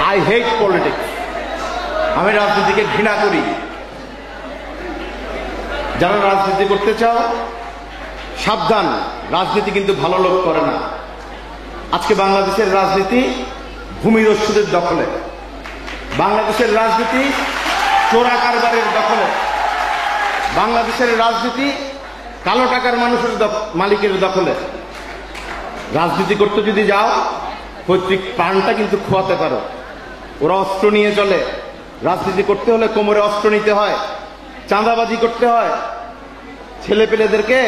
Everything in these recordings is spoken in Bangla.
আই হেট পলিটিক্স, আমি রাজনীতিকে ঘৃণা করি। যারা রাজনীতি করতে চাও সাবধান, রাজনীতি কিন্তু ভালো লোক করে না। আজকে বাংলাদেশের রাজনীতি ভূমিদস্যুদের দখলে, বাংলাদেশের রাজনীতি চোরা কারবারের দখলে, বাংলাদেশের রাজনীতি কালো টাকার মানুষের মালিকের দখলে। রাজনীতি করতে যদি যাও পৈতৃক প্রাণটা কিন্তু খোয়াতে পারো। ওরা অস্ত্র নিয়ে চলে, রাজনীতি করতে হলে কোমরে অস্ত্র নিতে হয়, চাঁদাবাজি করতে হয়, ছেলে পেলেদেরকে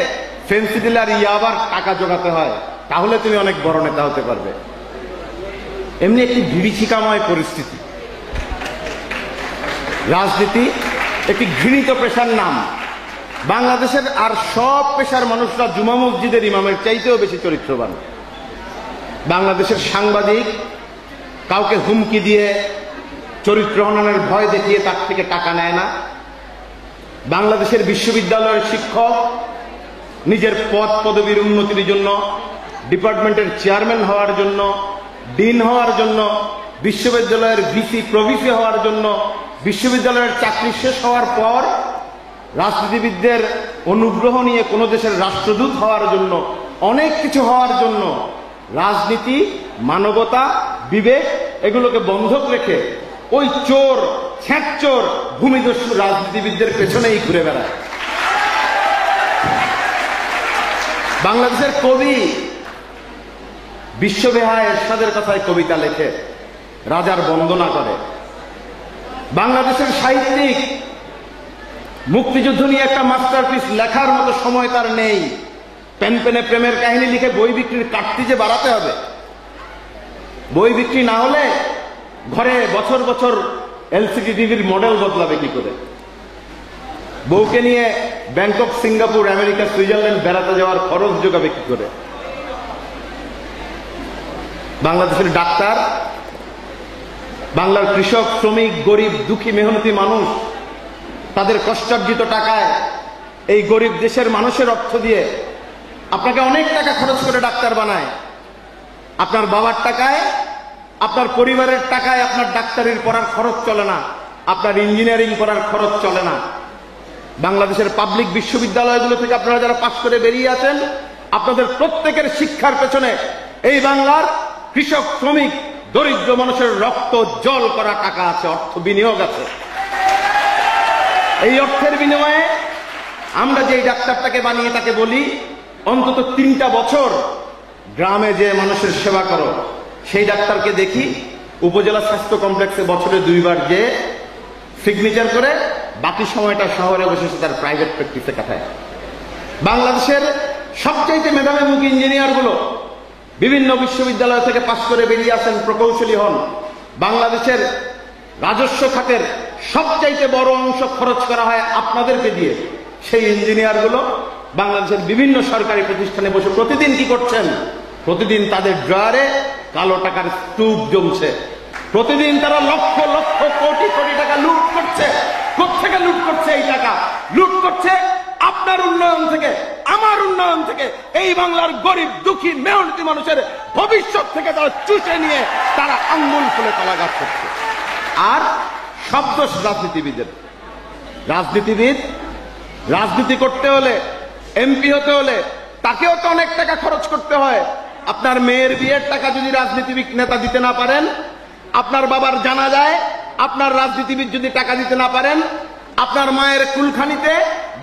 ফেন্সি দিলে আর ইয়াবার টাকা জোগাতে হয়, তাহলে তুমি অনেক বড় নেতা হতে পারবে। এমনি একটি বিভীষিকাময় পরিস্থিতি। রাজনীতি একটি ঘৃণিত পেশার নাম। বাংলাদেশের আর সব পেশার মানুষরা জুমা মসজিদের ইমামের চাইতেও বেশি চরিত্রবান। বাংলাদেশের সাংবাদিক কাউকে হুমকি দিয়ে চরিত্র হননের ভয় দেখিয়ে তার থেকে টাকা নেয় না। বাংলাদেশের বিশ্ববিদ্যালয়ের শিক্ষক নিজের পদ পদবীর উন্নতির জন্য, ডিপার্টমেন্টের চেয়ারম্যান হওয়ার জন্য, ডিন হওয়ার জন্য, বিশ্ববিদ্যালয়ের ভিসি প্রভিসি হওয়ার জন্য, বিশ্ববিদ্যালয়ের চাকরি শেষ হওয়ার পর রাজনীতিবিদদের অনুগ্রহ নিয়ে কোনো দেশের রাষ্ট্রদূত হওয়ার জন্য, অনেক কিছু হওয়ার জন্য রাজনীতি, মানবতা, বিবেক এগুলোকে বন্ধক রেখে ওই চোর, ছ্যাঁচোর, ভূমিদস্যু রাজনীতিবিদদের পেছনেই ঘুরে বেড়ায়। বাংলাদেশের কবি বিশ্ববিহায় এরশাদের কথায় কবিতা লেখে, রাজার বন্দনা করে। বাংলাদেশের সাহিত্যিক মুক্তিযুদ্ধ নিয়ে একটা মাস্টারপিস লেখার মতো সময় তার নেই। পেন পেনে প্রেমের কাহিনী লিখে বই বিক্রির কাটতি যে বাড়াতে হবে। বই বিক্রি না হলে ঘরে বছর বছর এলসিডি টিভির মডেল বদলাবে কি করে? বউকে নিয়ে ব্যাংকক, সিঙ্গাপুর, আমেরিকা, সুইজারল্যান্ড বেড়াতে যাওয়ার খরচ যোগাবে কি করে? বাংলাদেশের ডাক্তার, বাংলার কৃষক, শ্রমিক, গরিব, দুঃখী, মেহনতি মানুষ তাদের কষ্টার্জিত টাকায় এই গরিব দেশের মানুষের অর্থ দিয়ে আপনাকে অনেক টাকা খরচ করে ডাক্তার বানায়। আপনার বাবার টাকায়, আপনার পরিবারের টাকায় আপনার ডাক্তারির পড়ার খরচ চলে না, আপনার ইঞ্জিনিয়ারিং করার খরচ চলে না। বাংলাদেশের পাবলিক বিশ্ববিদ্যালয়গুলো থেকে আপনারা যারা পাশ করে বেরিয়ে আছেন, আপনাদের প্রত্যেকের শিক্ষার পেছনে এই বাংলার কৃষক, শ্রমিক, দরিদ্র মানুষের রক্ত জল করা টাকা আছে, অর্থ বিনিয়োগ আছে। এই অর্থের বিনিময়ে আমরা যে ডাক্তারটাকে বানিয়ে তাকে বলি অন্তত 3টা বছর গ্রামে যে মানুষের সেবা করো, সেই ডাক্তারকে দেখি উপজেলা স্বাস্থ্য কমপ্লেক্সে বছরে 2 বার যে সিগনেচার করে বাকি সময়টা শহরে বসে তার প্রাইভেট প্র্যাকটিসে কাটায়। বাংলাদেশের সবচাইতে মেধাবী মুখ ইঞ্জিনিয়ার গুলো বিভিন্ন বিশ্ববিদ্যালয় থেকে পাশ করে বেরিয়ে আসেন, প্রকৌশলী হন। বাংলাদেশের রাজস্ব খাতের সবচাইতে বড় অংশ খরচ করা হয় আপনাদেরকে দিয়ে। সেই ইঞ্জিনিয়ার গুলো বাংলাদেশের বিভিন্ন সরকারি প্রতিষ্ঠানে বসে প্রতিদিন কি করছেন? প্রতিদিন তাদের ড্রয়ারে কালো টাকার স্তূপ জমছে। প্রতিদিন তারা লক্ষ লক্ষ কোটি কোটি টাকা লুট করছে। কোত্থেকে লুট করছে? এই টাকা লুট করছে আপনার উন্নয়ন থেকে, আমার উন্নয়ন থেকে, এই বাংলার গরিব, দুঃখী, মেহনতি মানুষের ভবিষ্যৎ থেকে তারা চুষে নিয়ে তারা আঙ্গুল ফুলে কলাগাছ করছে। আর শব্দ রাজনীতিবিদের। রাজনীতিবিদ রাজনীতি করতে হলে, এমপি হতে হলে তাকেও তো অনেক টাকা খরচ করতে হয়। আপনার মেয়ের বিয়ের টাকা যদি রাজনীতিবিদ নেতা দিতে না পারেন, আপনার বাবার জানাজায় আপনার রাজনীতিবিদ যদি টাকা দিতে না পারেন, আপনার মায়ের কুলখানিতে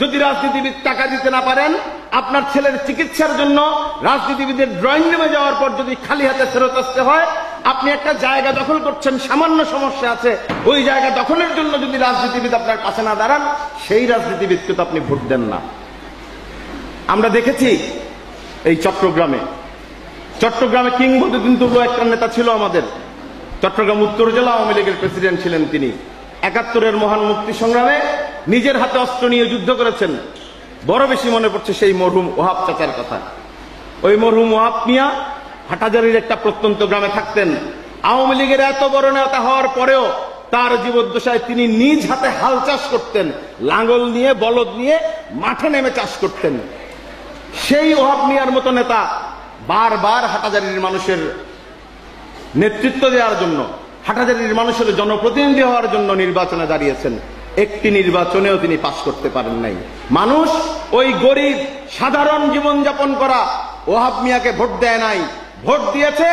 যদি রাজনীতিবিদ টাকা দিতে না পারেন, আপনার ছেলের চিকিৎসার জন্য রাজনীতিবিদের ড্রয়িং রুমে যাওয়ার পর যদি খালি হাতে ফেরত আসতে হয়, আপনি একটা জায়গা দখল করছেন, সামান্য সমস্যা আছে, ওই জায়গা দখলের জন্য যদি রাজনীতিবিদ আপনার পাশে না দাঁড়ান, সেই রাজনীতিবিদকে তো আপনি ভোট দেন না। আমরা দেখেছি এই চট্টগ্রামে কিংবদন্তি একটা নেতা ছিল আমাদের, চট্টগ্রাম উত্তর জেলা আওয়ামী লীগের প্রেসিডেন্ট ছিলেন তিনি। 71-এর মহান মুক্তি সংগ্রামে নিজের হাতে অস্ত্র নিয়ে যুদ্ধ করেছেন। বড় বেশি মনে পড়ছে সেই মরহুম ওহাব চাচার কথা। ওই মরহুম ওহাব মিয়া হাটাজারির একটা প্রত্যন্ত গ্রামে থাকতেন। আওয়ামী লীগের এত বড় নেতা হওয়ার পরেও তার জীবদ্দশায় তিনি নিজ হাতে হাল চাষ করতেন, লাঙ্গল নিয়ে, বলদ নিয়ে মাঠে নেমে চাষ করতেন। সেই ওহাব মিয়ার মতো নেতা বারবার হাটাজারির মানুষের নেতৃত্ব দেওয়ার জন্য, হাটাজারির মানুষের জনপ্রতিনিধি হওয়ার জন্য নির্বাচনে দাঁড়িয়েছেন। একটি নির্বাচনেও তিনি পাশ করতে পারেন নাই। মানুষ ওই গরিব সাধারণ জীবনযাপন করা ওহাব মিয়াকে ভোট দেয় নাই, ভোট দিয়েছে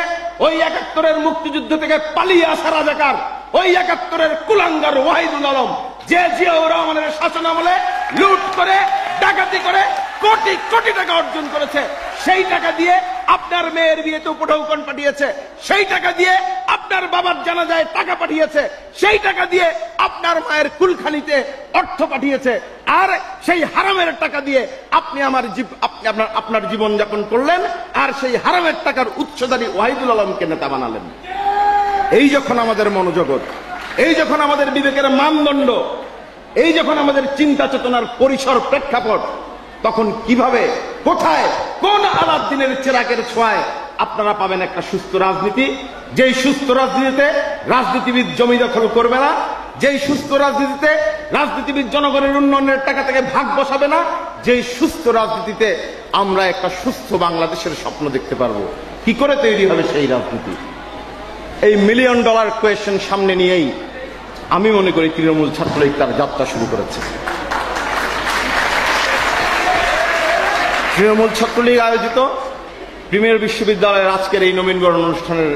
ওই ৭১-এর মুক্তিযুদ্ধ থেকে পালিয়ে আসা রাজাকার, ওই ৭১-এর কুলাঙ্গার ওয়াহিদুল আলম, যে জিয়াউর রহমানের শাসন আমলে লুট করে ডাকাতি করে কোটি কোটি টাকা অর্জন করেছে। সেই টাকা দিয়ে আপনার মেয়ের বিয়েতে উপঢৌকন পাঠিয়েছে, সেই টাকা দিয়ে আপনার বাবার জানাজায় টাকা পাঠিয়েছে, সেই টাকা দিয়ে আপনার মায়ের কুলখানিতে অর্থ পাঠিয়েছে। আর সেই হারামের টাকা দিয়ে আপনি আপনার জীবন যাপন করলেন, আর সেই হারামের টাকার উৎসদারী ওয়াহিদুল আলমকে নেতা বানালেন। এই যখন আমাদের মনোজগৎ, এই যখন আমাদের বিবেকের মানদণ্ড, এই যখন আমাদের চিন্তা চেতনার পরিসর প্রেক্ষাপট, তখন কিভাবে, কোথায়, কোন আলাদ্দিনের চেরাকের ছোঁয়ায় আপনারা পাবেন একটা সুস্থ রাজনীতি? যেই সুস্থ রাজনীতিতে রাজনীতিবিদ জমি দখল করবে না, যেই সুস্থ রাজনীতিতে রাজনীতিবিদ জনগণের উন্নয়নের টাকা থেকে ভাগ বসাবে না, যেই সুস্থ রাজনীতিতে আমরা একটা সুস্থ বাংলাদেশের স্বপ্ন দেখতে পারবো। কি করে তৈরি হবে সেই রাজনীতি? এই $1,000,000 কোয়েশ্চেন সামনে নিয়েই আমি মনে করি তৃণমূল ছাত্রলীগ তার যাত্রা শুরু করেছে। তৃণমূল ছাত্রলীগ আয়োজিত প্রিমিয়ার বিশ্ববিদ্যালয়ের আজকের এই নবীনবরণ অনুষ্ঠানের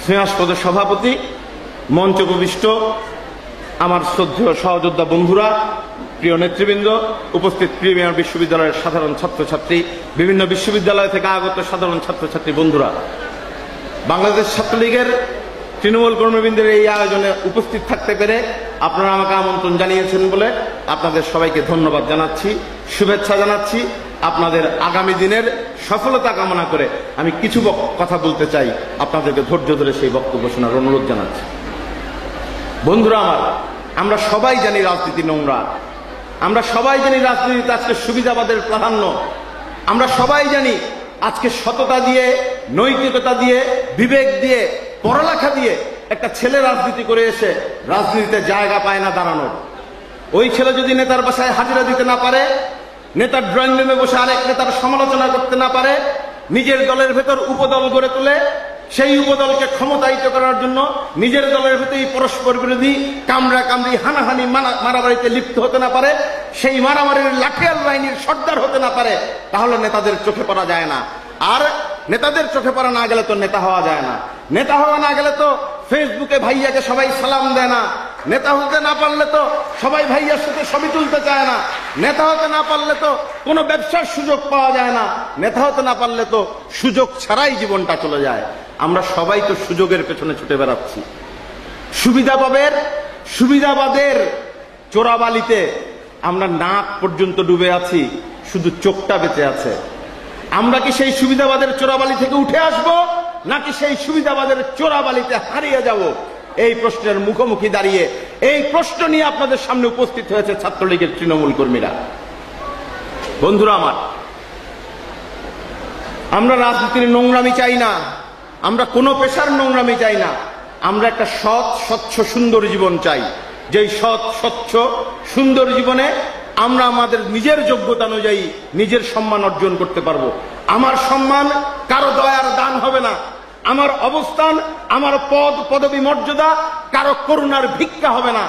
স্নেহাস্পদ সভাপতি, মঞ্চ উপবিষ্ট আমার শ্রদ্ধেয় সহযোদ্ধা বন্ধুরা, প্রিয় নেতৃবৃন্দ, উপস্থিত প্রিমিয়ার বিশ্ববিদ্যালয়ের সাধারণ ছাত্রছাত্রী, বিভিন্ন বিশ্ববিদ্যালয় থেকে আগত সাধারণ ছাত্রছাত্রী বন্ধুরা, বাংলাদেশ ছাত্রলীগের তৃণমূল কর্মীবৃন্দের এই আয়োজনে উপস্থিত থাকতে পেরে আপনারা আমাকে আমন্ত্রণ জানিয়েছেন বলে আপনাদের সবাইকে ধন্যবাদ জানাচ্ছি, শুভেচ্ছা জানাচ্ছি। আপনাদের আগামী দিনের সফলতা কামনা করে আমি কিছু কথা বলতে চাই, আপনাদেরকে ধৈর্য ধরে সেই বক্তব্য শোনার অনুরোধ জানাচ্ছি। বন্ধুরা আমার, আমরা সবাই জানি রাজনীতি নোংরা, আমরা সবাই জানি রাজনীতিতে আজকে সুবিধাবাদের প্রাধান্য, আমরা সবাই জানি আজকে সততা দিয়ে, নৈতিকতা দিয়ে, বিবেক দিয়ে, পড়ালেখা দিয়ে একটা ছেলে রাজনীতি করে এসে রাজনীতিতে জায়গা পায় না দাঁড়ানোর। ওই ছেলে যদি নেতার বাসায় হাজিরা দিতে না পারে, নেতার ড্রয়িং রুমে বসে আরেক নেতার সমালোচনা করতে না পারে, নিজের দলের ভেতর উপদল গড়ে তুলে সেই উপদলকে ক্ষমতায়িত করার জন্য নিজের দলের ভেতরেই পরস্পর বিরোধী কামড়া কামড়ি হানাহানি মারামারিতে লিপ্ত হতে না পারে, সেই মারামারির লাঠিয়াল বাহিনীর সর্দার হতে না পারে, তাহলে নেতাদের চোখে পড়া যায় না। আর নেতাদের চোখে পড়া না গেলে তো নেতা হওয়া যায় না। নেতা হওয়া না গেলে তো ফেসবুকে ভাইয়াকে সবাই সালাম দেয় না। নেতা হতে না পারলে তো সবাই ভাইয়ার সাথে ছবি তুলতে চায় না। নেতা হতে না পারলে তো কোনো ব্যবসার সুযোগ পাওয়া যায় না। নেতা হতে না পারলে তো সুযোগ ছাড়াই জীবনটা চলে যায়। আমরা সবাই তো সুযোগের পেছনে ছুটে বেড়াচ্ছি। সুবিধাবাদের চোরাবালিতে আমরা নাক পর্যন্ত ডুবে আছি, শুধু চোখটা বেঁচে আছে। আমরা কি সেই সুবিধাবাদের চোরাবালি থেকে উঠে আসব, নাকি সেই সুবিধাবাদের চোরাবালিতে হারিয়ে যাব? এই প্রশ্নের মুখোমুখি দাঁড়িয়ে এই প্রশ্ন নিয়ে আপনাদের সামনে উপস্থিত হয়েছে ছাত্রলীগের তৃণমূল কর্মীরা। বন্ধুরা আমার, আমরা রাজনীতির নোংরামি চাই না, আমরা কোনো পেশার নোংরামি চাই না। আমরা একটা সৎ, স্বচ্ছ, সুন্দর জীবন চাই। যেই সৎ, স্বচ্ছ, সুন্দর জীবনে আমরা আমাদের নিজের যোগ্যতা অনুযায়ী নিজের সম্মান অর্জন করতে পারবো। আমার সম্মান কারো দয়ার দান হবে না। আমার অবস্থান, আমার পদ পদবী মর্যাদা কারো করুণার ভিক্ষা হবে না।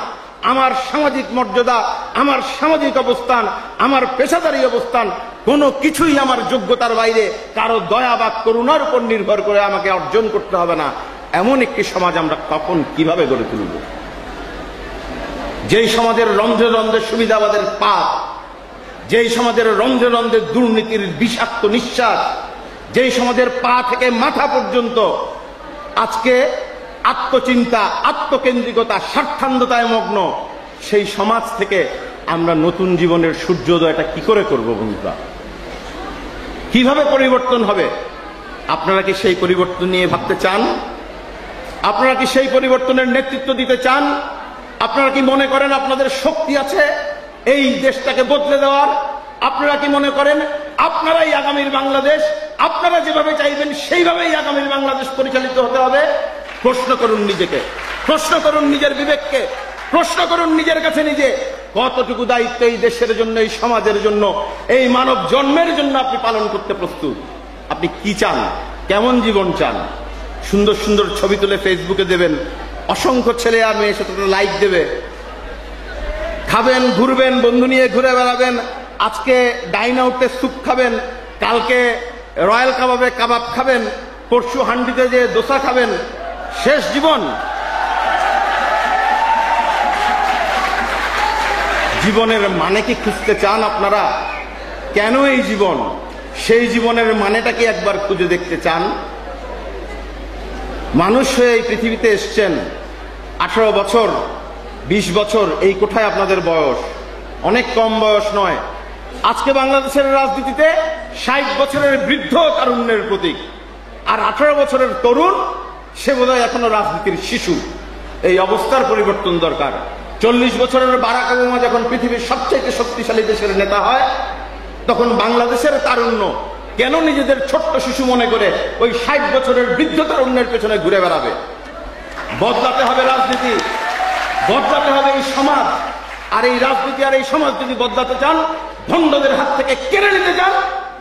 আমার সামাজিক মর্যাদা, আমার সামাজিক অবস্থান, আমার পেশাদারী অবস্থান কোনো কিছুই আমার যোগ্যতার বাইরে কারো দয়া বা করুণার উপর নির্ভর করে আমাকে অর্জন করতে হবে না। এমন একটি সমাজ আমরা কখন কিভাবে গড়ে তুলব? যেই সমাজের রন্ধ্রে রন্ধ্রে সুবিধাবাদের পাপ, যেই সমাজের রন্ধ্রে রন্ধ্রে দুর্নীতির বিষাক্ত নিঃশ্বাস, যেই সমাজের পা থেকে মাথা পর্যন্ত আজকে আত্মচিন্তা, আত্মকেন্দ্রিকতা, স্বার্থান্ধতায় মগ্ন, সেই সমাজ থেকে আমরা নতুন জীবনের সূর্যোদয়টা কি করে করব বন্ধুরা? কিভাবে পরিবর্তন হবে? আপনারা কি সেই পরিবর্তন নিয়ে ভাবতে চান? আপনারা কি সেই পরিবর্তনের নেতৃত্ব দিতে চান? আপনারা কি মনে করেন আপনাদের শক্তি আছে এই দেশটাকে বদলে দেওয়ার? আপনারা কি মনে করেন আপনারাই আগামীর বাংলাদেশ, আপনারা যেভাবে চাইবেন সেইভাবেই আগামীর বাংলাদেশ পরিচালিত হতে হবে? প্রশ্ন করুন নিজেকে, প্রশ্ন করুন নিজের বিবেককে, প্রশ্ন করুন নিজের কাছে নিজে, কতটুকু দায়িত্ব এই দেশের জন্য, এই সমাজের জন্য, এই মানব জন্মের জন্য আপনি পালন করতে প্রস্তুত? আপনি কি চান? কেমন জীবন চান? সুন্দর সুন্দর ছবি তুলে ফেসবুকে দেবেন, অসংখ্য ছেলে আর মেয়ে সাথে লাইক দেবে, খাবেন, ঘুরবেন, বন্ধু নিয়ে ঘুরে বেড়াবেন, আজকে ডাইন আউটে স্যুপ খাবেন, কালকে রয়্যাল কাবাবে কাবাব খাবেন, পরশু হান্ডিতে যে দোসা খাবেন, শেষ জীবন। জীবনের মানে কি খুঁজতে চান আপনারা? কেন এই জীবন? সেই জীবনের মানেটা কি একবার খুঁজে দেখতে চান? মানুষ হয়ে এই পৃথিবীতে এসছেন 18 বছর, 20 বছর, এই কোঠায় আপনাদের বয়স, অনেক কম বয়স নয়। আজকে বাংলাদেশের রাজনীতিতে 60 বছরের বৃদ্ধ তারুণ্যের প্রতীক, আর 18 বছরের তরুণ, সে বোধহয় এখনো রাজনীতির শিশু। এই অবস্থার পরিবর্তন দরকার। 40 বছরের বারাক ওবামা যখন পৃথিবীর সবচেয়ে শক্তিশালী দেশের নেতা হয়, তখন বাংলাদেশের তারুণ্য কেন নিজেদের ছোট্ট শিশু মনে করে ওই 60 বছরের বৃদ্ধ তারুণ্যের পেছনে ঘুরে বেড়াবে? বদলাতে হবে রাজনীতি, বদলাতে হবে এই সমাজ। আর এই রাজনীতি আর এই সমাজ যদি বদলাতে চান, ভণ্ডদের হাত থেকে কেড়ে নিতে চান,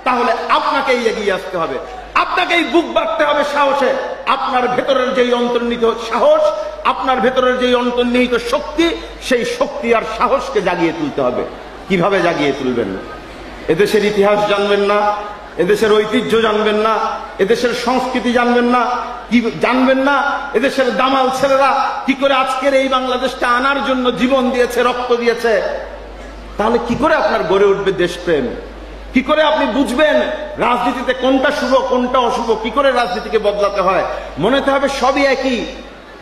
তাহলে আপনাকেই এগিয়ে আসতে হবে, আপনাকেই বুক বাঁধতে হবে সাহসে। আপনার ভেতরের যেই অন্তর্নিহিত সাহস, আপনার ভেতরের যেই অন্তর্নিহিত শক্তি, সেই শক্তি আর সাহসকে জাগিয়ে তুলতে হবে। কিভাবে জাগিয়ে তুলবেন? এদেশের ইতিহাস জানবেন না, এদেশের ঐতিহ্য জানবেন না, এদেশের সংস্কৃতি জানবেন না, কি জানবেন না এদেশের দামাল ছেলেরা কি করে আজকের এই বাংলাদেশটা আনার জন্য জীবন দিয়েছে, রক্ত দিয়েছে। তাহলে কি করে আপনার গড়ে উঠবে দেশপ্রেম? কি করে আপনি বুঝবেন রাজনীতিতে কোনটা শুভ কোনটা অশুভ? কি করে রাজনীতিকে বদলাতে হয়? মনে হতে হবে সবই একই,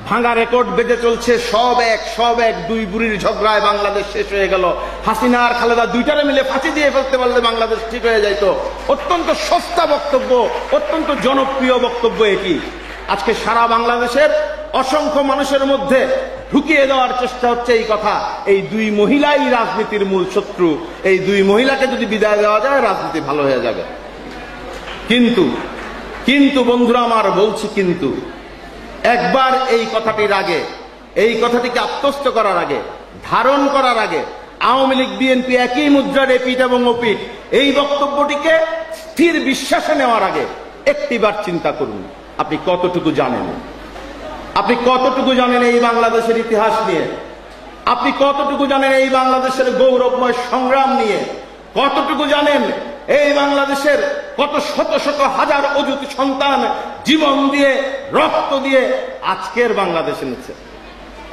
ভাঙা রেকর্ড বেজে চলছে, সব এক সব এক। দুই বুড়ির ঝগড়ায় বাংলাদেশ শেষ হয়ে গেল। হাসিনা আর খালেদা দুইটারে মিলে ফাঁসি দিয়ে ফেলতে পারলে বাংলাদেশ ঠিক হয়ে যাইত। অত্যন্ত সস্তা বক্তব্য, অত্যন্ত জনপ্রিয় বক্তব্য এটি। আজকে সারা বাংলাদেশের অসংখ্য মানুষের মধ্যে ঢুকিয়ে দেওয়ার চেষ্টা হচ্ছে এই কথা, এই দুই মহিলাই রাজনীতির মূল শত্রু। এই দুই মহিলাকে যদি বিদায় দেওয়া যায়, রাজনীতি ভালো হয়ে যাবে। কিন্তু বন্ধুরা আমার, বলছি কিন্তু, একবার এই কথাটির আগে, এই কথাটিকে আত্মস্থ করার আগে, ধারণ করার আগে, আওয়ামী লীগ বিএনপি একই মুদ্রার এপিঠ এবং ওপিঠ, এই বক্তব্যটিকে স্থির বিশ্বাসে নেওয়ার আগে একটিবার চিন্তা করুন, আপনি কতটুকু জানেন? আপনি কতটুকু জানেন এই বাংলাদেশের ইতিহাস নিয়ে? আপনি কতটুকু জানেন এই বাংলাদেশের গৌরবময় সংগ্রাম নিয়ে? কতটুকু জানেন এই বাংলাদেশের কত শত শত হাজার অযুত সন্তান জীবন দিয়ে, রক্ত দিয়ে আজকের বাংলাদেশ এনেছে?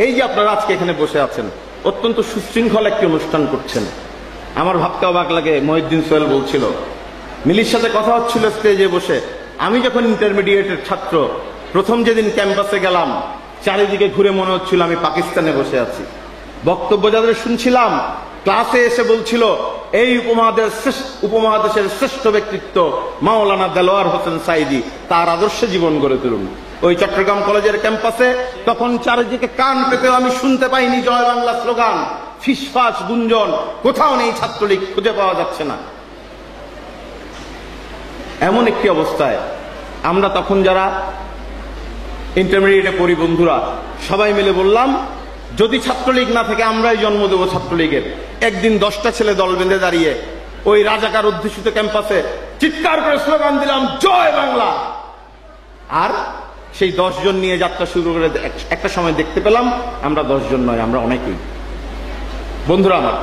এই যে আপনারা আজকে এখানে বসে আছেন, অত্যন্ত সুশৃঙ্খল একটি অনুষ্ঠান করছেন। আমার ভাবতে অবাক লাগে, মহিউদ্দিন সোহেল বলছিল, মিলির সাথে কথা হচ্ছিল স্টেজে বসে, আমি যখন ইন্টারমিডিয়েটের ছাত্র, প্রথম যেদিন ক্যাম্পাসে গেলাম, চারিদিকে ঘুরে মনে হচ্ছিল আমি পাকিস্তানে বসে আছি। বক্তব্য যাদের শুনছিলাম, ক্লাসে এসে বলছিল, এই উপমহাদেশের শ্রেষ্ঠ ব্যক্তিত্ব মাওলানা দেলোয়ার হোসেন সাইদি, তার আদর্শে জীবন গড়ে তুলুন। ওই চট্টগ্রাম কলেজের ক্যাম্পাসে তখন চারিদিকে কান পেতেও আমি শুনতে পাইনি জয় বাংলা স্লোগান, ফিসফাস গুঞ্জন, কোথাও নেই ছাত্রলীগ, খুঁজে পাওয়া যাচ্ছে না। এমন একটি অবস্থায় আমরা তখন যারা ইন্টারমিডিয়েটে পড়ি বন্ধুরা, সবাই মিলে বললাম, যদি ছাত্রলীগ না থাকে আমরাই জন্ম দেব ছাত্রলীগের। একদিন 10টা ছেলে দল বেঁধে দাঁড়িয়ে ওই রাজাকার অধ্যুষিত ক্যাম্পাসে চিৎকার করে স্লোগান দিলাম, জয় বাংলা। আর সেই 10 জন নিয়ে যাত্রা শুরু করে একটা সময় দেখতে পেলাম আমরা 10 জন নয়, আমরা অনেকেই। বন্ধুরা আমার,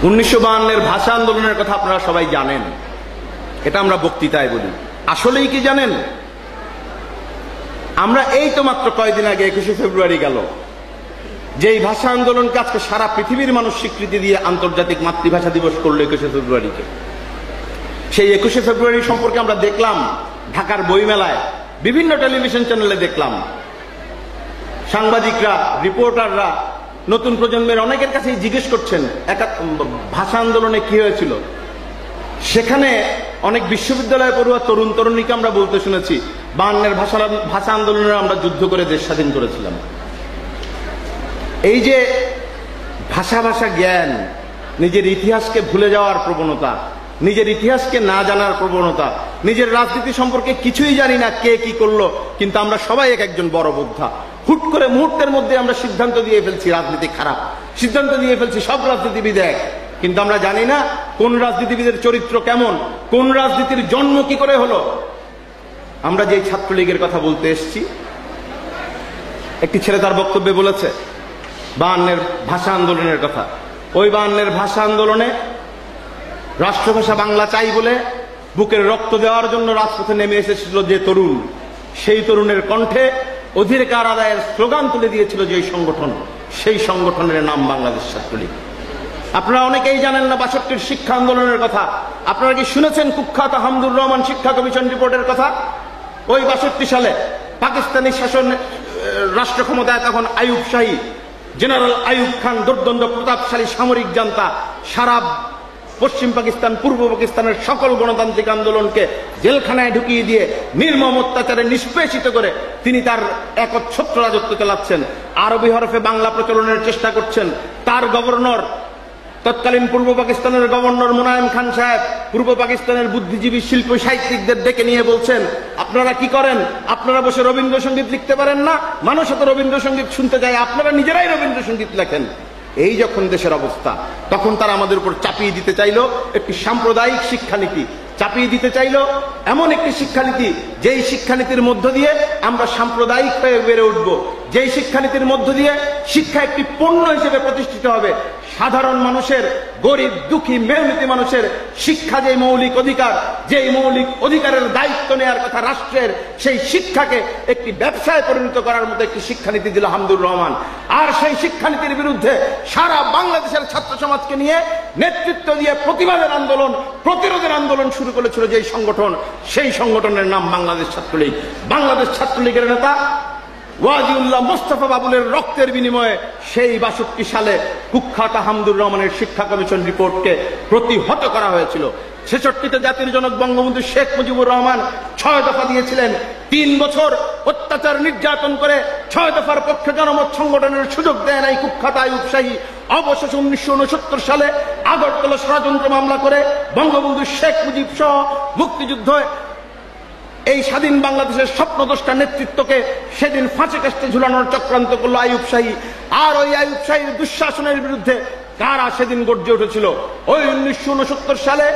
'52 ভাষা আন্দোলনের কথা আপনারা সবাই জানেন, এটা আমরা বক্তৃতায় বলি। আসলেই কি জানেন? আমরা এই তো মাত্র কয়েকদিন আগে 21শে ফেব্রুয়ারি গেল, যে এই ভাষা আন্দোলনকে আজকে সারা পৃথিবীর মানুষ স্বীকৃতি দিয়ে আন্তর্জাতিক মাতৃভাষা দিবস করলো 21শে ফেব্রুয়ারিকে। সেই 21শে ফেব্রুয়ারি সম্পর্কে আমরা দেখলাম ঢাকার বইমেলায়, বিভিন্ন টেলিভিশন চ্যানেলে দেখলাম, সাংবাদিকরা, রিপোর্টাররা নতুন প্রজন্মের অনেকের কাছেই জিজ্ঞেস করছেন ভাষা আন্দোলনে কি হয়েছিল। সেখানে অনেক বিশ্ববিদ্যালয়ে পড়ুয়া তরুণ তরুণীকে আমরা বলতে শুনেছি, 52-এর ভাষা আন্দোলনে আমরা যুদ্ধ করে দেশ স্বাধীন করেছিলাম। এই যে ভাষা জ্ঞান, নিজের ইতিহাসকে ভুলে যাওয়ার প্রবণতা, নিজের ইতিহাসকে না জানার প্রবণতা, নিজের রাজনীতি সম্পর্কে কিছুই জানি না, কে কি করলো, কিন্তু আমরা সবাই একজন বড় বোদ্ধা। হুট করে মুহূর্তের মধ্যে আমরা সিদ্ধান্ত দিয়ে ফেলছি রাজনীতি খারাপ, সিদ্ধান্ত দিয়ে ফেলছি সব রাজনীতিবিদ এক। কিন্তু আমরা জানি না কোন রাজনীতিবিদের চরিত্র কেমন, কোন রাজনীতির জন্ম কি করে হলো। আমরা যে ছাত্রলীগের কথা বলতে এসেছি, একটি ছেলে তার বক্তব্যে বলেছে 52-এর ভাষা আন্দোলনের কথা। ওই 52-এর ভাষা আন্দোলনে রাষ্ট্রভাষা বাংলা চাই বলে বুকের রক্ত দেওয়ার জন্য রাজপথে নেমে এসেছিল যে তরুণ, সেই তরুণের কণ্ঠে অধিকার আদায়ের স্লোগান তুলে দিয়েছিল যে সংগঠন, সেই সংগঠনের নাম বাংলাদেশ ছাত্রলীগ। আপনারা অনেকেই জানেন না 62-র শিক্ষা আন্দোলনের কথা। আপনারা কি শুনেছেন কুখ্যাত হামদুর রহমান শিক্ষা কমিশন রিপোর্টের কথা? ওই 62 সালে পাকিস্তানি শাসন রাষ্ট্র ক্ষমতায় তখন আইয়ুব শাহী, জেনারেল আইয়ুব খান, দুর্দণ্ড প্রতাপশালী সামরিক জান্তা, সারা পশ্চিম পাকিস্তান, পূর্ব পাকিস্তানের সকল গণতান্ত্রিক আন্দোলনকে জেলখানায় ঢুকিয়ে দিয়ে নির্মম অত্যাচারে নিষ্পেষিত করে তিনি তার একচ্ছত্র রাজত্ব চালাচ্ছেন। আরবি হরফে বাংলা প্রচলনের চেষ্টা করছেন। তার গভর্নর, তৎকালীন পূর্ব পাকিস্তানের গভর্নর মুনায়েম খান সাহেব পূর্ব পাকিস্তানের বুদ্ধিজীবী শিল্প সাহিত্যিকদের ডেকে নিয়ে বলছেন, আপনারা কি করেন? আপনারা বসে রবীন্দ্রসঙ্গীত লিখতে পারেন না? মানুষ তো রবীন্দ্রসঙ্গীত শুনতে যায়, আপনারা নিজেরাই রবীন্দ্রসঙ্গীত লেখেন। এই যখন দেশের অবস্থা, তখন তারা আমাদের উপর চাপিয়ে দিতে চাইল একটি সাম্প্রদায়িক শিক্ষানীতি, চাপিয়ে দিতে চাইল এমন একটি শিক্ষানীতি যেই শিক্ষানীতির মধ্য দিয়ে আমরা সাম্প্রদায়িক হয়ে বেড়ে উঠব, যেই শিক্ষানীতির মধ্য দিয়ে শিক্ষা একটি পণ্য হিসেবে প্রতিষ্ঠিত হবে। সাধারণ মানুষের, গরিব দুঃখী মেহনতি মানুষের শিক্ষা যে মৌলিক অধিকার, যেই মৌলিক অধিকারের দায়িত্ব নেওয়ার কথা রাষ্ট্রের, সেই শিক্ষাকে একটি ব্যবসায় পরিণত করার মতো একটি শিক্ষানীতি দিল হামদুর রহমান। আর সেই শিক্ষানীতির বিরুদ্ধে সারা বাংলাদেশের ছাত্র সমাজকে নিয়ে নেতৃত্ব দিয়ে প্রতিবাদের আন্দোলন, প্রতিরোধের আন্দোলন শুরু করেছিল যেই সংগঠন, সেই সংগঠনের নাম বাংলাদেশ ছাত্রলীগ। বাংলাদেশ ছাত্রলীগের নেতা ওয়াজিউল্লাহ মোস্তফা বাবুলের রক্তের বিনিময়ে সেই 62 সালে কুখ্যাত হামদুর রহমানের শিক্ষা কমিশন রিপোর্টকে প্রতিহত করা হয়েছিল। 66-তে জাতির জনক বঙ্গবন্ধু শেখ মুজিবুর রহমান 6 দফা দিয়েছিলেন। 3 বছর অত্যাচার নির্যাতন করে 6 দফার পক্ষে জনমত সংগঠনের সুযোগ দেয় নাই কুখ্যাত আইয়ুব শাহী। অবশেষে 1969 সালে আগরতলা ষড়যন্ত্র মামলা করে বঙ্গবন্ধু শেখ মুজিব সহ মুক্তিযুদ্ধ এই স্বাধীন বাংলাদেশের স্বপ্নদ্রষ্টা নেতৃত্বকে সেদিন ফাঁসি কাস্টে ঝুলানোর চক্রান্ত করলো আইয়ুব শাহী। আর ওই আইয়ুব শাহীর দুঃশাসনের বিরুদ্ধে কারা সেদিন গর্জে উঠেছিল? ওই 1969 সালে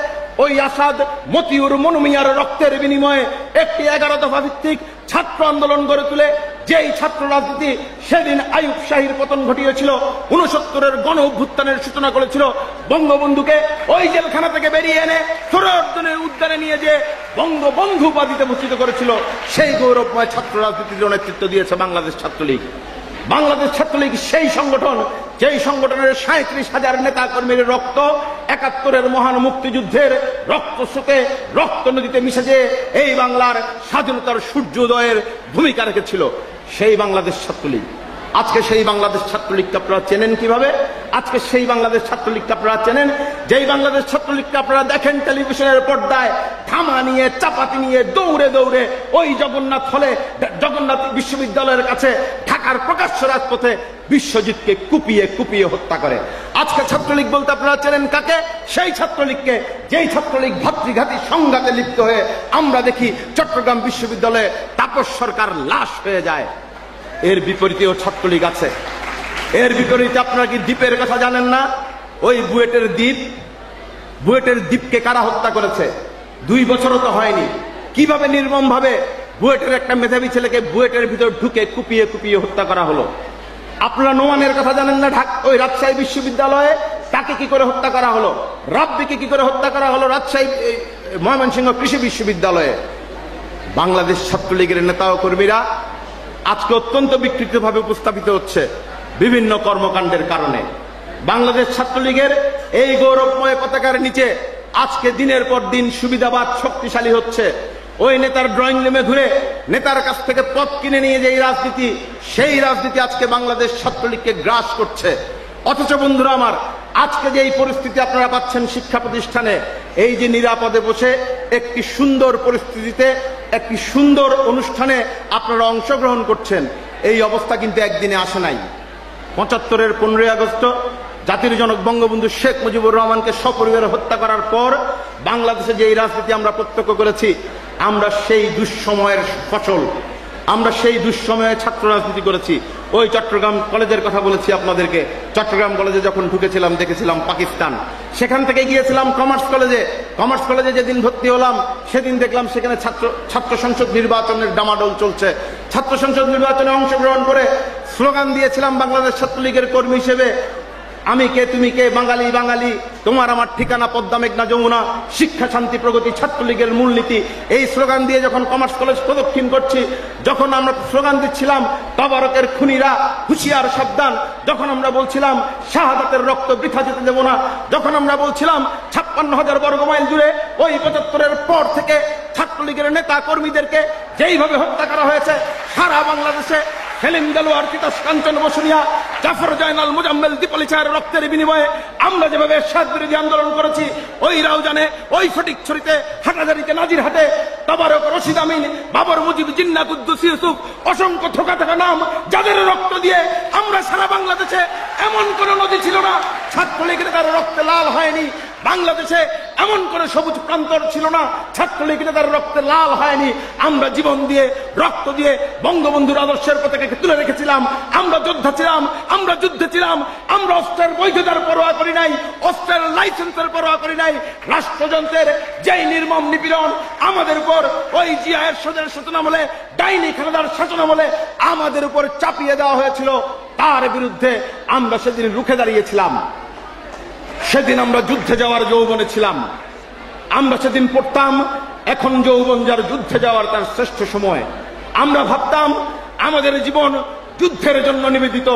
ওই আসাদ, মতিউর, মনুমিয়ার রক্তের বিনিময়ে একটি 11 দফা ভিত্তিক ছাত্র আন্দোলন গড়ে তুলে যেই ছাত্র রাজনীতি সেদিন আইয়ুব শাহীর পতন ঘটিয়েছিল, 69-এর গণ অভ্যুত্থানের সূচনা করেছিল, বঙ্গবন্ধুকে ওই জেলখানা থেকে বেরিয়ে এনে সোহরাওয়ার্দীর উদ্যানে নিয়ে যে বঙ্গবন্ধু উপাধিতে ভূষিত করেছিল, সেই গৌরবময় ছাত্র রাজনীতির নেতৃত্ব দিয়েছে বাংলাদেশ ছাত্রলীগ। বাংলাদেশ ছাত্রলীগ সেই সংগঠন যেই সংগঠনের 37,000 নেতা কর্মীর রক্ত 71-এর মহান মুক্তিযুদ্ধের রক্ত স্রোতে, রক্ত নদীতে মিশে যে এই বাংলার স্বাধীনতার সূর্যোদয়ের ভূমিকা রেখেছিল, সেই বাংলাদেশ ছাত্রলীগ। আজকে সেই বাংলাদেশ ছাত্রলীগকে আপনারা চেনেন কিভাবে? আজকে সেই বাংলাদেশ ছাত্রলীগকে আপনারা চেনেন যেই বাংলাদেশ ছাত্রলীগকে আপনারা দেখেন টেলিভিশনের পর্দায় ধামা নিয়ে, চাপাতি নিয়ে দৌড়ে দৌড়ে ওই জগন্নাথ হলে, জগন্নাথ বিশ্ববিদ্যালয়ের কাছে ঢাকার প্রকাশ্য রাজপথে বিশ্বজিৎকে কুপিয়ে কুপিয়ে হত্যা করে। আজকে ছাত্রলীগ বলতে আপনারা চেনেন কাকে? সেই ছাত্রলীগকে যেই ছাত্রলীগ ভাতৃঘাতী সংঘাতে লিপ্ত হয়ে আমরা দেখি চট্টগ্রাম বিশ্ববিদ্যালয়ে তাপস সরকার লাশ হয়ে যায়। এর বিপরীতেও ছাত্রলীগ আছে। এর বিপরীতে আপনারা কি দ্বীপের কথা জানেন না? ওই বুয়েটের দ্বীপ, বুয়েটের দ্বীপকে কারা হত্যা করেছে? 2 বছরও তো হয়নি। কিভাবে নির্মম ভাবে বুয়েটের একটা মেধাবী ছেলেকে বুয়েটের ভিতর ঢুকে কুপিয়ে কুপিয়ে হত্যা করা হলো। আপনারা নোমানের কথা জানেন না? ওই রাজশাহী বিশ্ববিদ্যালয়ে তাকে কি করে হত্যা করা হলো? রাব্বিকে কি করে হত্যা করা হলো রাজশাহী ময়মনসিংহ কৃষি বিশ্ববিদ্যালয়ে? বাংলাদেশ ছাত্রলীগের নেতা ও কর্মীরা আজকে অত্যন্ত বিকৃতভাবে উপস্থাপিত হচ্ছে বিভিন্ন কর্মকাণ্ডের কারণে। বাংলাদেশ ছাত্রলীগের এই গৌরবময় পতাকার নিচে আজকে দিনের পর দিন সুবিধাবাদ শক্তিশালী হচ্ছে। ওই নেতার ড্রয়িং রুমে ঘুরে নেতার কাছ থেকে পদ কিনে নিয়ে যে রাজনীতি, সেই রাজনীতি আজকে বাংলাদেশ ছাত্রলীগকে গ্রাস করছে। অথচ বন্ধুরা আমার, আজকে যে এই পরিস্থিতি আপনারা পাচ্ছেন শিক্ষা প্রতিষ্ঠানে, এই যে নিরাপদে বসে একটি সুন্দর পরিস্থিতিতে, একটি সুন্দর অনুষ্ঠানে আপনারা অংশগ্রহণ করছেন, এই অবস্থা কিন্তু একদিনে আসে নাই। 75-এর 15ই আগস্ট জাতির জনক বঙ্গবন্ধু শেখ মুজিবুর রহমানকে সপরিবারে হত্যা করার পর বাংলাদেশে যে এই রাজনীতি আমরা প্রত্যক্ষ করেছি, আমরা সেই দুঃসময়ের ফসল। আমরা সেই দুঃসময়ে ছাত্র রাজনীতি করেছি। ওই চট্টগ্রাম কলেজের কথা বলেছি আপনাদেরকে। চট্টগ্রাম কলেজে যখন ঢুকেছিলাম দেখেছিলাম পাকিস্তান। সেখান থেকে গিয়েছিলাম কমার্স কলেজে। কমার্স কলেজে যেদিন ভর্তি হলাম সেদিন দেখলাম সেখানে ছাত্র সংসদ নির্বাচনের ডামাডোল চলছে। ছাত্র সংসদ নির্বাচনে অংশগ্রহণ করে স্লোগান দিয়েছিলাম বাংলাদেশ ছাত্রলীগের কর্মী হিসেবে, আমি কে তুমি কে, বাঙালি বাঙালি, তোমার আমার ঠিকানা পদ্মা মেঘনা যমুনা, শিক্ষা শান্তি প্রগতি ছাত্রলীগের মূলনীতি। এই স্লোগান দিয়ে যখন কমার্স কলেজ প্রদক্ষিণ করছি, যখন আমরা স্লোগান দিচ্ছিলাম তবারকের খুনিরা হুঁশিয়ার সাবধান, যখন আমরা বলছিলাম শাহাদাতের রক্ত বৃথা যেতে দেব না, যখন আমরা বলছিলাম 56,000 বর্গমাইল জুড়ে ওই 75-এর পর থেকে ছাত্রলীগের নেতা কর্মীদেরকে যেইভাবে হত্যা করা হয়েছে সারা বাংলাদেশে, সেলিম দেলোয়ার, তিতাস কাঞ্চন বসুনিয়া, জাফর জয়নাল, মুজাম্মেল, দীপালি চায়ের রক্তের বিনিময়ে আমরা যেভাবে এরশাদ বিরোধী আন্দোলন করেছি, ওই রাউজানে, ওই ফটিকছড়িতে, হাটাজারিতে, নাজিরহাটে, তবারক, রশিদ আমিন, বাবর মুজিব, জিন্না, কুদ্দুস, ইউসুফ, অসংখ্য থোকা থাকা নাম, যাদের রক্ত দিয়ে আমরা সারা বাংলাদেশে এমন কোন নদী ছিল না ছাত্রলীগের তার রক্তে লাল হয়নি। বাংলাদেশে এমন কোন সবুজ প্রান্তর ছিল না ছাত্রলীগ নেতার রক্তে লাল হয়নি। আমরা জীবন দিয়ে, রক্ত দিয়ে বঙ্গবন্ধুর আদর্শের পতাকাকে তুলে রেখেছিলাম। আমরা যোদ্ধা ছিলাম, আমরা যুদ্ধে ছিলাম। আমরা অস্ত্রের বৈধতার পরোয়া করি নাই, অস্ত্রের লাইসেন্সের পরোয়া করি নাই। রাষ্ট্রযন্ত্রের যেই নির্মম নিপীড়ন আমাদের উপর ওই জিয়া এরশাদের শাসনামলে, ডাইনি খালেদার শাসনামলে আমাদের উপর চাপিয়ে দেওয়া হয়েছিল, তার বিরুদ্ধে আমরা সেদিন রুখে দাঁড়িয়েছিলাম। সেদিন আমরা যুদ্ধে যাওয়ার যৌবনে ছিলাম। আমরা সেদিন পড়তাম, এখন যৌবন যার যুদ্ধে যাওয়ার তার শ্রেষ্ঠ সময়। আমরা ভাবতাম আমাদের জীবন যুদ্ধের জন্য নিবেদিত,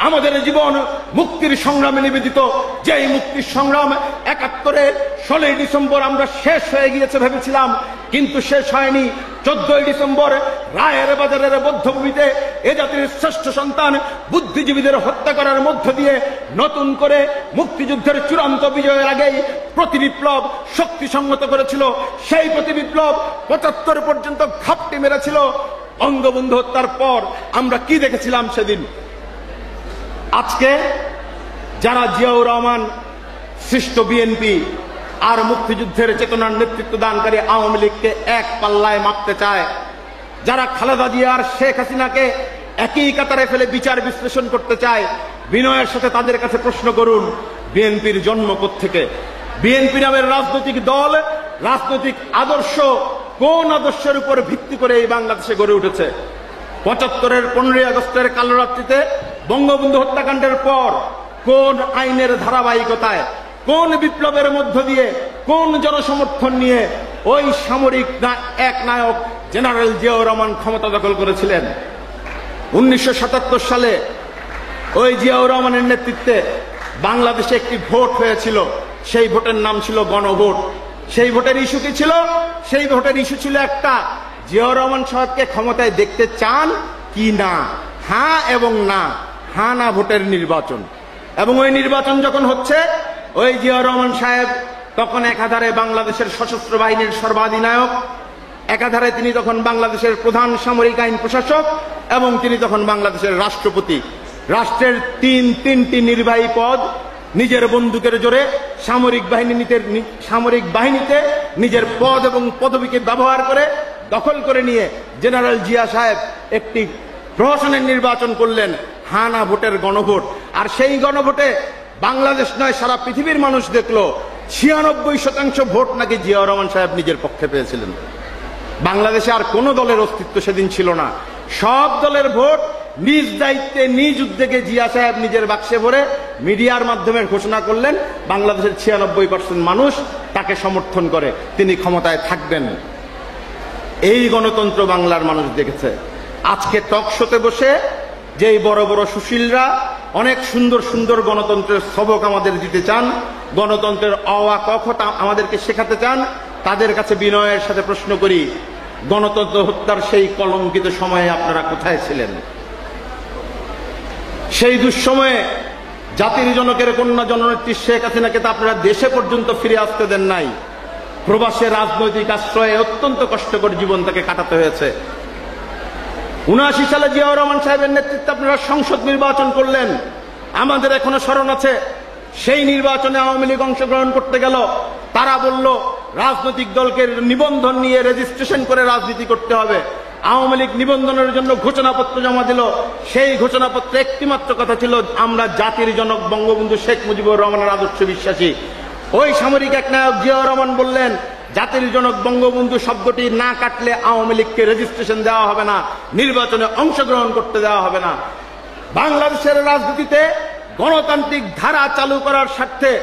আমাদের জীবন মুক্তির সংগ্রামে নিবেদিত। যেই মুক্তির সংগ্রাম ৭১-এর ১৬ই ডিসেম্বর আমরা শেষ হয়ে গিয়েছে ভেবেছিলাম, কিন্তু শেষ হয়নি। ১৪ই ডিসেম্বর রায়ের বাজারের বধ্যভূমিতে এ জাতির শ্রেষ্ঠ সন্তান বুদ্ধিজীবীদের হত্যা করার মধ্য দিয়ে নতুন করে মুক্তিযুদ্ধের চূড়ান্ত বিজয়ের আগেই প্রতিবিপ্লব শক্তি সংহত করেছিল। সেই প্রতিবিপ্লব ৭৫ পর্যন্ত ঘাপটি মেরেছিল। বঙ্গবন্ধু হত্যার পর আমরা কি দেখেছিলাম সেদিন? আজকে যারা জিয়াউর রহমান সৃষ্ট বিএনপি আর মুক্তিযুদ্ধের চেতনার নেতৃত্ব দানকারী আওয়ামী লীগকে এক পাল্লায় মাপতে চায়, যারা খালেদা জিয়া আর শেখ হাসিনাকে একই কাতারে ফেলে বিচার বিশ্লেষণ করতে চায়, বিনয়ের সাথে তাদের কাছে প্রশ্ন করুন, বিএনপির জন্ম কোত্থেকে? বিএনপি নামের রাজনৈতিক দল, রাজনৈতিক আদর্শ কোন আদর্শের উপর ভিত্তি করে এই বাংলাদেশে গড়ে উঠেছে? ৭৫-এর 15ই আগস্টের কালরাত্রিতে বঙ্গবন্ধু হত্যাকাণ্ডের পর কোন আইনের ধারাবাহিকতায়, কোন বিপ্লবের মধ্য দিয়ে, কোন জনসমর্থন নিয়ে ওই সামরিক এক নায়ক জেনারেল জিয়াউর রহমান ক্ষমতা দখল করেছিলেন? ১৯৭৭ সালে ওই জিয়াউর রহমানের নেতৃত্বে বাংলাদেশে একটি ভোট হয়েছিল। সেই ভোটের নাম ছিল গণভোট। সেই ভোটের ইস্যু কি ছিল? সেই ভোটের ইস্যু ছিল একটা, জিয়াউর রহমান সাহেবকে ক্ষমতায় দেখতে চান কি না, হ্যাঁ এবং না, হ্যাঁ না ভোটের নির্বাচন। এবং ওই নির্বাচন যখন হচ্ছে, ওই জিয়াউর রহমান সাহেব তখন একাধারে বাংলাদেশের সশস্ত্র বাহিনীর সর্বাধিনায়ক, একাধারে তিনি তখন বাংলাদেশের প্রধান সামরিক আইন প্রশাসক, এবং তিনি তখন বাংলাদেশের রাষ্ট্রপতি। রাষ্ট্রের তিনটি নির্বাহী পদ নিজের বন্দুকের জোরে সামরিক বাহিনীতে নিজের পদ এবং পদবীকে ব্যবহার করে দখল করে নিয়ে জেনারেল জিয়া সাহেব একটি প্রহসনের নির্বাচন করলেন, হ্যাঁ না ভোটের গণভোট। আর সেই গণভোটে বাংলাদেশ নয় সারা পৃথিবীর মানুষ দেখলো ৯৬% ভোট নাকি জিয়াউর রহমান সাহেব নিজের পক্ষে পেয়েছিলেন। বাংলাদেশে আর কোন দলের অস্তিত্ব সেদিন ছিল না। সব দলের ভোট নিজ দায়িত্বে, নিজ উদ্যোগে জিয়া সাহেব নিজের বাক্সে ভরে মিডিয়ার মাধ্যমে ঘোষণা করলেন, বাংলাদেশের ৯৬% মানুষ তাকে সমর্থন করে, তিনি ক্ষমতায় থাকবেন। এই গণতন্ত্র বাংলার মানুষ দেখেছে। আজকে টক শোতে বসে যেই বড় বড় সুশীলরা অনেক সুন্দর সুন্দর গণতন্ত্রের সবক আমাদের দিতে চান, গণতন্ত্রের অ আ ক খ আমাদেরকে শেখাতে চান, তাদের কাছে বিনয়ের সাথে প্রশ্ন করি, গণতন্ত্র হত্যার সেই কলঙ্কিত সময়ে আপনারা কোথায় ছিলেন? সেই দুঃসময়ে জাতির জনকের কন্যা জননেত্রী শেখ হাসিনাকে তো আপনারা দেশে পর্যন্ত ফিরে আসতে দেন নাই। প্রবাসে রাজনৈতিক আশ্রয়ে অত্যন্ত কষ্টকর জীবন তাকে কাটাতে হয়েছে। ৭৯ সালে জিয়াউর রহমান সাহেবের নেতৃত্বে আপনারা সংসদ নির্বাচন করলেন। আমাদের এখনো স্মরণ আছে, সেই নির্বাচনে আওয়ামী লীগ অংশগ্রহণ করতে গেল, তারা বলল রাজনৈতিক দলকে নিবন্ধন নিয়ে রেজিস্ট্রেশন করে রাজনীতি করতে হবে। আওয়ামী লীগ নিবন্ধনের জন্য ঘোষণাপত্র জমা দিল, সেই ঘোষণাপত্রে একটিমাত্র কথা ছিল, আমরা জাতির জনক বঙ্গবন্ধু শেখ মুজিবুর রহমানের আদর্শ বিশ্বাসী। ওই সামরিক একনায়ক জিয়াউর রহমান বললেন, জাতির জনক বঙ্গবন্ধু শব্দটি না কাটলে আওয়ামী লীগকে রেজিস্ট্রেশন দেওয়া হবে না, নির্বাচনে অংশগ্রহণ করতে দেওয়া হবে না। বাংলাদেশের রাজনীতিতে গণতান্ত্রিক ধারা চালু করার স্বার্থে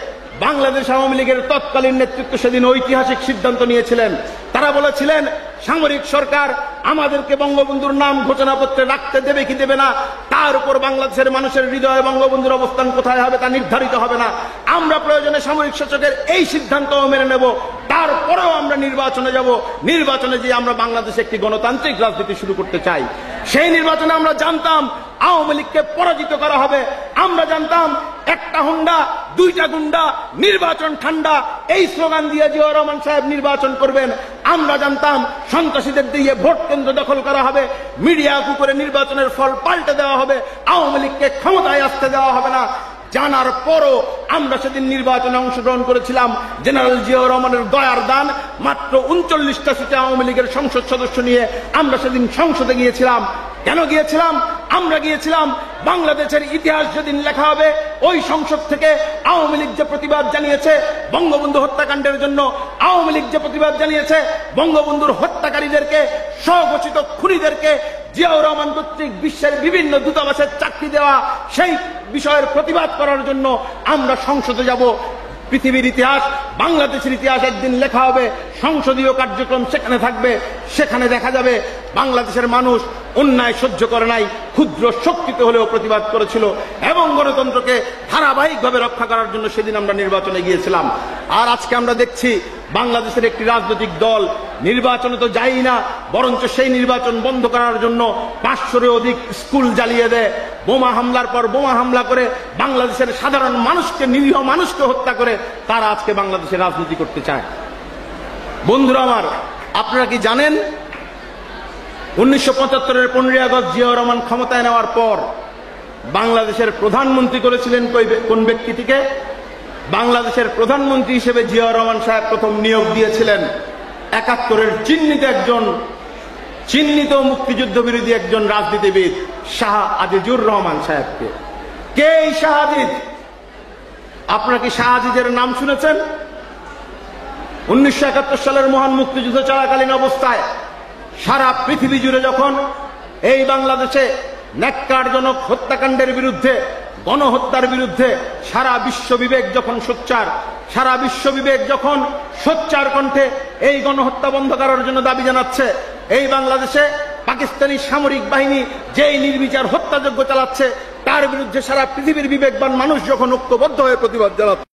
বাংলাদেশ আওয়ামী লীগের তৎকালীন নেতৃত্ব সেদিন ঐতিহাসিক সিদ্ধান্ত নিয়েছিলেন। তারা বলেছিলেন, সামরিক সরকার আমাদেরকে বঙ্গবন্ধুর নাম ঘোষণাপত্রে রাখতে দেবে কি দেবে না, তার উপর বাংলাদেশের মানুষের হৃদয়ে বঙ্গবন্ধুর অবস্থান কোথায় হবে তা নির্ধারিত হবে না। আমরা প্রয়োজনে সামরিক শাসকের এই সিদ্ধান্তও মেনে নেব, তারপরেও আমরা নির্বাচনে যাব। নির্বাচনে যে আমরা বাংলাদেশে একটি গণতান্ত্রিক রাজনীতি শুরু করতে চাই। সেই নির্বাচনে আমরা জানতাম আওয়ামী লীগকে পরাজিত করা হবে। আমরা জানতাম একটা হুন্ডা দুইটা গুন্ডা, নির্বাচন ঠান্ডা, এই স্লোগান দিয়ে জিয়াউর রহমান সাহেব নির্বাচন করবেন। আমরা জানতাম সন্ত্রাসীদের দিয়ে ভোট কেন্দ্র দখল করা হবে, মিডিয়া কুকুরে নির্বাচনের ফল পাল্টে দেওয়া হবে, আওয়ামী লীগকে ক্ষমতায় আসতে দেওয়া হবে না। জানার পরও আমরা সেদিন নির্বাচনে অংশগ্রহণ করেছিলাম। জেনারেল জিয়াউর রহমানের দয়ার দান, মাত্র 39টা সিটে আওয়ামী লীগের সংসদ সদস্য নিয়ে আমরা সেদিন সংসদে গিয়েছিলাম। কেন গিয়েছিলাম? আমরা গিয়েছিলাম বাংলাদেশের ইতিহাস যেদিন লেখা হবে, ওই সংসদ থেকে আওয়ামী লীগ যে প্রতিবাদ জানিয়েছে বঙ্গবন্ধু হত্যাকাণ্ডের জন্য, আওয়ামী লীগ যে প্রতিবাদ জানিয়েছে বঙ্গবন্ধুর হত্যাকারীদেরকে, স্বঘোষিত খুনিদেরকে জিয়াউর রহমান কর্তৃক বিশ্বের বিভিন্ন দূতাবাসের চাকরি দেওয়া, সেই বিষয়ের প্রতিবাদ করার জন্য আমরা সংসদে যাব। পৃথিবীর ইতিহাস, বাংলাদেশের ইতিহাস একদিন লেখা হবে, সংসদীয় কার্যক্রম সেখানে থাকবে। সেখানে দেখা যাবে বাংলাদেশের মানুষ অন্যায় সহ্য করে নাই, ক্ষুদ্র শক্তিতে হলেও প্রতিবাদ করেছিল এবং গণতন্ত্রকে ধারাবাহিকভাবে রক্ষা করার জন্য সেদিন আমরা নির্বাচনে গিয়েছিলাম। আর আজকে আমরা দেখছি বাংলাদেশের একটি রাজনৈতিক দল নির্বাচনে তো যাই না, বরঞ্চ সেই নির্বাচন বন্ধ করার জন্য 500-এর অধিক স্কুল জ্বালিয়ে দেয়, বোমা হামলার পর বোমা হামলা করে বাংলাদেশের সাধারণ মানুষকে, নিরীহ মানুষকে হত্যা করে তারা আজকে বাংলাদেশে রাজনীতি করতে চায়। বন্ধুরা আমার, আপনারা কি জানেন 1975-এর 15ই আগস্ট জিয়াউর রহমান ক্ষমতায় নেওয়ার পর বাংলাদেশের প্রধানমন্ত্রী করেছিলেন কোন ব্যক্তিটিকে? বাংলাদেশের প্রধানমন্ত্রী হিসেবে জিয়াউর রহমান সাহেব প্রথম নিয়োগ দিয়েছিলেন 71-এর চিহ্নিত মুক্তিযুদ্ধ বিরোধী একজন রাজনীতিবিদ শাহ আজিজুর রহমান সাহেবকে। কে এই শাহ আজিজ? আপনারা কি শাহ আজিজের নাম শুনেছেন? 1971 সালের মহান মুক্তিযুদ্ধ চলাকালীন অবস্থায় সারা পৃথিবী জুড়ে যখন এই বাংলাদেশে ন্যাক্কারজনক হত্যাকাণ্ডের বিরুদ্ধে, গণহত্যার বিরুদ্ধে সারা বিশ্ব বিবেক যখন সোচ্চার, সারা বিশ্ব বিবেক যখন সোচ্চার কণ্ঠে এই গণহত্যা বন্ধ করার জন্য দাবি জানাচ্ছে, এই বাংলাদেশে পাকিস্তানি সামরিক বাহিনী যেই নির্বিচার হত্যাযজ্ঞ চালাচ্ছে তার বিরুদ্ধে সারা পৃথিবীর বিবেকবান মানুষ যখন ঐক্যবদ্ধ হয়ে প্রতিবাদ জানাচ্ছে,